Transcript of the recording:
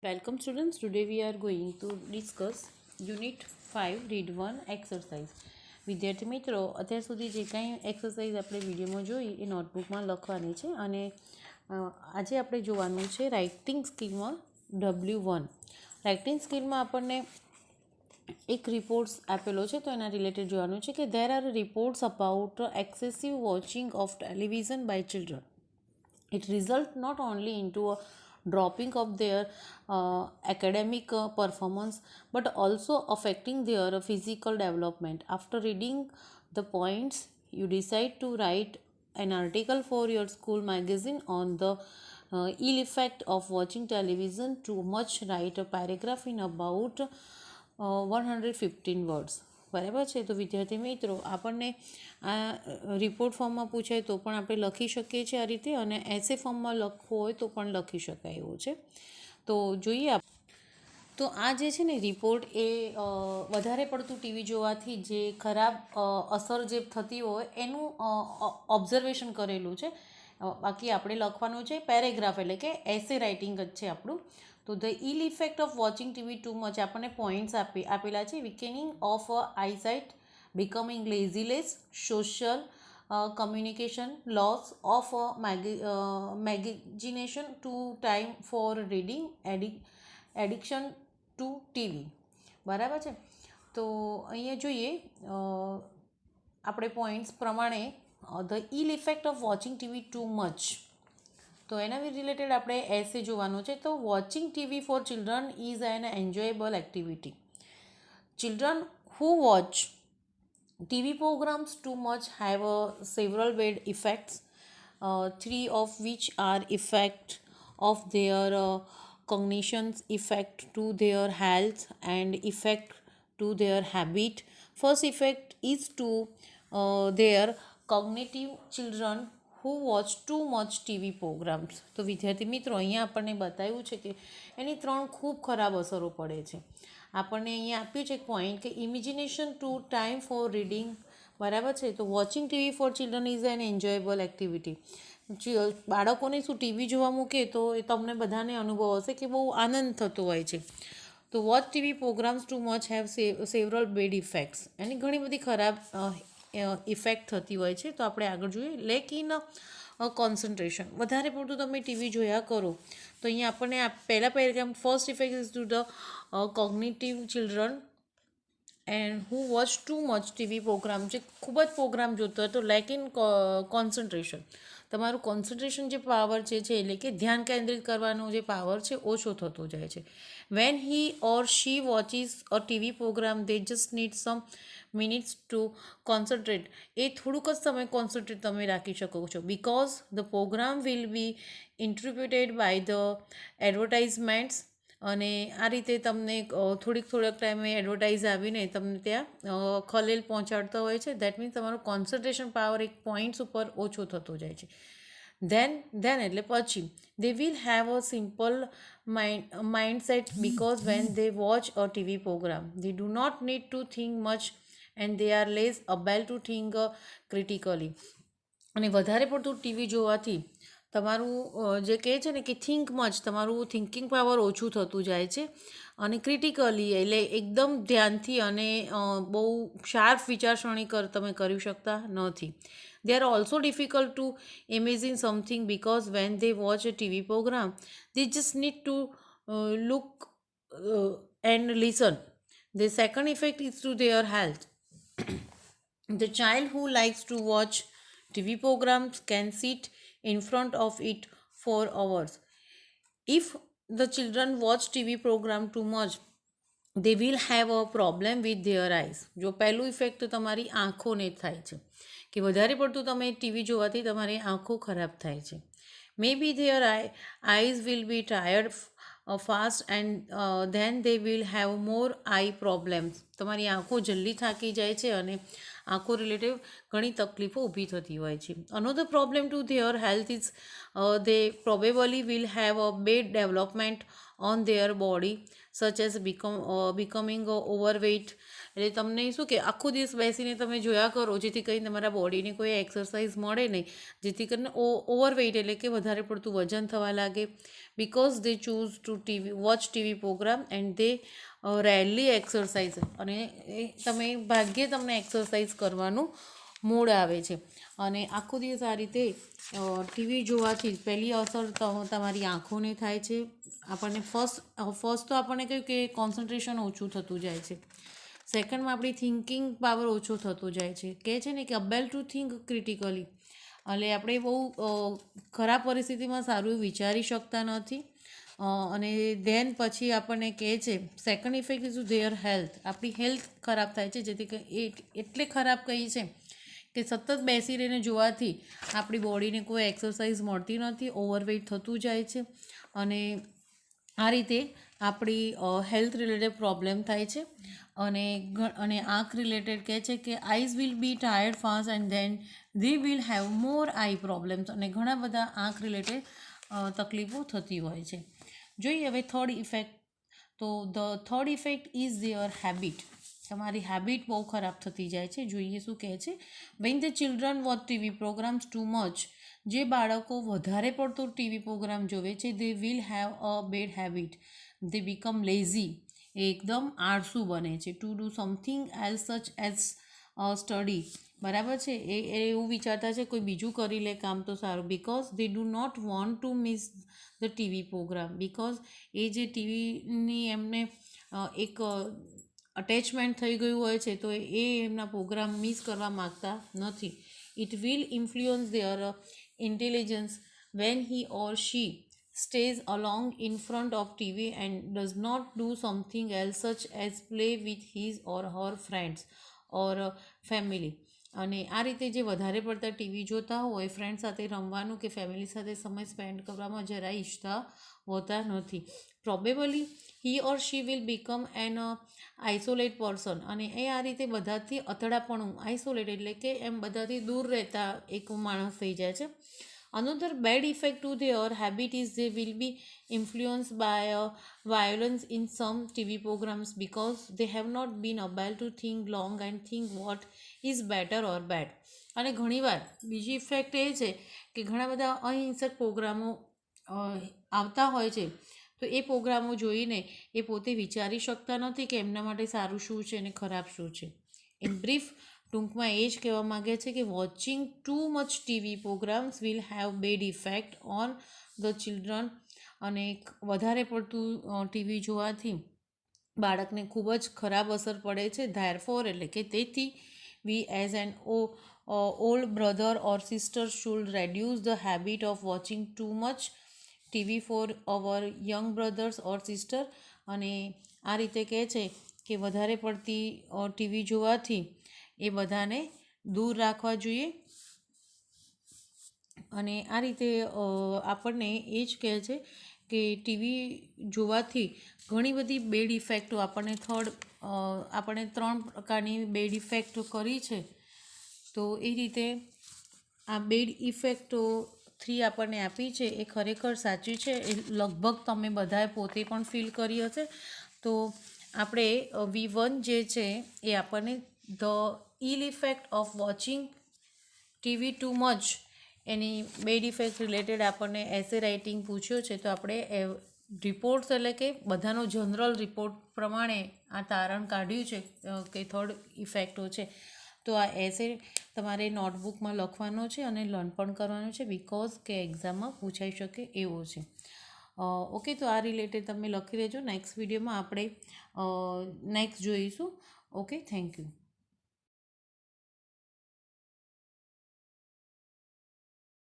Welcome students, today we are going to discuss Unit 5 Read 1 exercise. વિદ્યાર્થી મિત્રો અત્યાર સુધી જે કાંઈ એક્સરસાઇઝ આપણે વિડીયોમાં જોઈ એ નોટબુકમાં લખવાની છે અને આજે આપણે જોવાનું છે રાઇટિંગ સ્કિલમાં W1. રાઇટિંગ સ્કિલમાં આપણને એક રિપોર્ટ્સ આપેલો છે તો એના રિલેટેડ જોવાનું છે કે there are reports about excessive watching of television by children. It results not only into a dropping of their academic performance but also affecting their physical development. After reading the points, you decide to write an article for your school magazine on the ill effect of watching television too much. Write a paragraph in about 115 words. બરાબર છે. તો વિદ્યાર્થી મિત્રો આપણને આ report ફોર્મમાં પૂછાય તો પણ આપણે લખી શકીએ છીએ આ રીતે, અને એસે ફોર્મમાં લખવો હોય તો પણ લખી શકાય એવું છે. તો જોઈએ તો આ જે છે ને રિપોર્ટ એ વધારે પડતું ટીવી જોવાથી જે ખરાબ અસર જે થતી હોય એનું ઓબ્ઝર્વેશન કરેલું છે. બાકી આપણે લખવાનું છે પેરેગ્રાફ, એટલે કે એસે રાઇટિંગ જ છે આપણું. તો the ill effect of watching TV too much આપણને પોઈન્ટ્સ આપેલા છે. Weakening of eyesight, becoming laziness, social communication, loss of imagination to time for reading, addiction to TV. બરાબર છે. તો અહીંયા જોઈએ આપણે પોઈન્ટ્સ પ્રમાણે the ill effect of watching TV too much, તો એના રિલેટેડ આપણે એસે જોવાનું છે. તો watching TV for children is an enjoyable activity. Children who watch TV programs too much have several bad effects, three of which are effect of their cognitions, effect to their health, and effect to their habit. First effect is to their cognitive. Children who watch too much TV programs. તો વિદ્યાર્થી મિત્રો અહીંયા આપણને બતાવ્યું છે કે એની ત્રણ ખૂબ ખરાબ અસરો પડે છે. આપણને અહીંયા આપ્યું છે એક પોઈન્ટ કે imagination to time for reading. બરાબર છે. તો watching TV for children is an enjoyable activity. બાળકોને શું ટીવી જોવા મૂકે તો એ તમને બધાને અનુભવ હશે કે બહુ આનંદ થતો હોય છે. તો watch TV programs too much have several bad effects. એની ઘણી બધી ખરાબ ઇફેક્ટ થતી હોય છે. તો આપણે આગળ જોઈએ. Lake in concentration. વધારે પડતું તમે ટીવી જોયા કરો તો અહીંયા આપણને આ પહેલાં paragraph first effect is to the cognitive children and who watch too much TV program. જે ખૂબ જ પ્રોગ્રામ જોતો હોય તો લેક ઇન કોન્સન્ટ્રેશન. તમારું કોન્સન્ટ્રેશન જે પાવર છે એટલે કે ધ્યાન કેન્દ્રિત કરવાનો જે પાવર છે ઓછો થતો જાય છે. When he or she watches a TV program they just need some minutes to concentrate. એ થોડુંક જ સમય કોન્સન્ટ્રેટ તમે રાખી શકો છો. Because the program will be interpreted by the advertisements. અને આ રીતે તમને થોડીક ટાઈમે એડવર્ટાઇઝ આવીને તમને ત્યાં ખલેલ પહોંચાડતા હોય છે. દેટ મીન્સ તમારો કોન્સન્ટ્રેશન પાવર એક પોઈન્ટ્સ ઉપર ઓછો થતો જાય છે. ધેન એટલે પછી they will have a simple mindset because when they watch a TV program they do not need to think much and they are less able to think critically. અને વધારે પડતું ટીવી જોવાથી તમારું જે કહે છે ને કે થિંક મચ, તમારું થિંકિંગ પાવર ઓછું થતું જાય છે. અને ક્રિટિકલી એટલે એકદમ ધ્યાનથી અને બહુ શાર્પ વિચારસરણી તમે કરી શકતા નથી. They are also difficult to imagine something because when they watch a TV program, they just need to look and listen. The second effect is to their health. The child who likes to watch TV programs can sit in front of it for hours. If the children watch TV program too much, they will have a problem with their eyes. જો પહેલું effect તો તમારી આંખોને થાય છે કે વધારે પડતું તમે ટીવી જોવાથી તમારી આંખો ખરાબ થાય છે. Maybe their eyes will be tired fast and then they will have more eye problems. તમારી આંખો જલ્દી થાકી જાય છે અને આંખો રિલેટેડ ઘણી તકલીફો ઊભી થતી હોય છે. Another problem to their health is they probably will have a bad development on their body such as becoming overweight. એટલે તમને શું કે આખો દિવસ બેસીને તમે જોયા કરો જેથી કરીને તમારા બોડીને કોઈ એક્સરસાઇઝ મળે નહીં, જેથી કરીને ઓવરવેઇટ એટલે કે વધારે પડતું વજન થવા લાગે. Because they choose to watch TV program and they rarely exercise. અને એ તમે ભાગ્યે તમને એક્સરસાઇઝ કરવાનું મૂડ આવે છે. અને આખો દિવસ આ રીતે ટીવી જોવાથી પહેલી અસર તમારી આંખોને થાય છે. આપણને ફર્સ્ટ તો આપણને કહ્યું કે કોન્સન્ટ્રેશન ઓછું થતું જાય છે. સેકન્ડમાં આપણી થિંકિંગ પાવર ઓછો થતો જાય છે. કહે છે ને કે અબેલ ટુ થિંક ક્રિટિકલી, એટલે આપણે બહુ ખરાબ પરિસ્થિતિમાં સારું વિચારી શકતા નથી. અને ધેન પછી આપણને કહે છે second effect is their health. આપણી હેલ્થ ખરાબ થાય છે, જેથી એટલે ખરાબ કહી છે કે સતત બેસી રહીને જોવાથી આપણી બોડીને કોઈ એક્સરસાઇઝ મળતી નથી, ઓવરવેઇટ થતું જાય છે. અને આ રીતે આપણી હેલ્થ રિલેટેડ પ્રોબ્લેમ થાય છે. અને આંખ રિલેટેડ કહે છે કે eyes will be tired fast and than they will have more eye problems. અને ઘણા બધા આંખ રિલેટેડ તકલીફો થતી હોય છે. જોઈએ હવે થર્ડ ઇફેક્ટ. તો the third effect is their habit. તમારી હેબિટ બહુ ખરાબ થતી જાય છે. જોઈએ શું કહે છે. When the children watch TV programs too much. જે બાળકો વધારે પડતો ટીવી પ્રોગ્રામ જોવે છે they will have a bad habit. They become lazy. એ એકદમ આળસુ બને છે. To do something else such as study. બરાબર છે. એ એવું વિચારતા છે કોઈ બીજું કરી લે કામ તો સારું. Because they do not want to miss the TV program. Because એ જે ટીવીની એમને એક અટેચમેન્ટ થઈ ગયું હોય છે, તો એ એમના પ્રોગ્રામ મિસ કરવા માગતા નથી. It will influence their intelligence when he or she stays along in front of TV and does not do something else such as play with his or her friends or family. અને આ રીતે જે વધારે પડતા TV જોતા હોય, friend સાથે રમવાનું કે ફેમિલી સાથે સમય સ્પેન્ડ કરવામાં જરાય ઈચ્છતા હોતા નથી. Probably he or she will become an isolate person. અને એ આ રીતે બધાથી અથડાપણું, આઇસોલેટ એટલે કે એમ બધાથી દૂર રહેતા એક માણસ થઈ જાય છે. Another bad effect to their habit is they will be influenced by violence in some TV programs because they have not been able to think long and think what is better or bad. અને ઘણીવાર બીજી effect એ છે કે ઘણા બધા અહિંસક પ્રોગ્રામો આવતા હોય છે, તો એ પ્રોગ્રામો જોઈને એ પોતે વિચારી શકતા નથી કે એમના માટે સારું શું છે અને ખરાબ શું છે. ઇન બ્રીફ, ટૂંકમાં એ જ કહેવા માગે છે કે watching too much TV programs will have bad effect on the children. અને વધારે પડતું ટીવી જોવાથી બાળકને ખૂબ જ ખરાબ અસર પડે છે. ધેરફોર એટલે કે તેથી we as an old brother or sister should reduce the habit of watching too much TV for our young brothers or sister. અને આ રીતે કહે છે કે વધારે પડતી ટીવી જોવાથી એ બધાને દૂર રાખવા જોઈએ. અને આ રીતે આપણને એ જ કહે છે કે ટીવી જોવાથી ઘણી બધી બેડ ઇફેક્ટો આપણને આપણે 3 પ્રકારની બેડ ઇફેક્ટો કરી છે. તો એ રીતે આ બેડ ઇફેક્ટો 3 આપણને આપી છે એ ખરેખર સાચી છે. એ લગભગ તમે બધાએ પોતે પણ ફીલ કરી હશે. તો આપણે V1 જે છે એ આપણને the ill effect of watching TV too much, એની બેડ ઇફેક્ટ રિલેટેડ આપણને એસે રાઇટિંગ પૂછ્યો છે. તો આપણે રિપોર્ટ્સ એટલે કે બધાનો જનરલ રિપોર્ટ પ્રમાણે આ તારણ કાઢ્યું છે કે થર્ડ ઇફેક્ટો છે. તો આ એસે તમારે નોટબુકમાં લખવાનો છે અને લર્ન પણ કરવાનો છે, બિકોઝ કે એક્ઝામમાં પૂછાઈ શકે એવો છે. ઓકે, તો આ રિલેટેડ તમે લખી લેજો. નેક્સ્ટ વિડીયોમાં આપણે નેક્સ્ટ જોઈશું. Okay, thank you.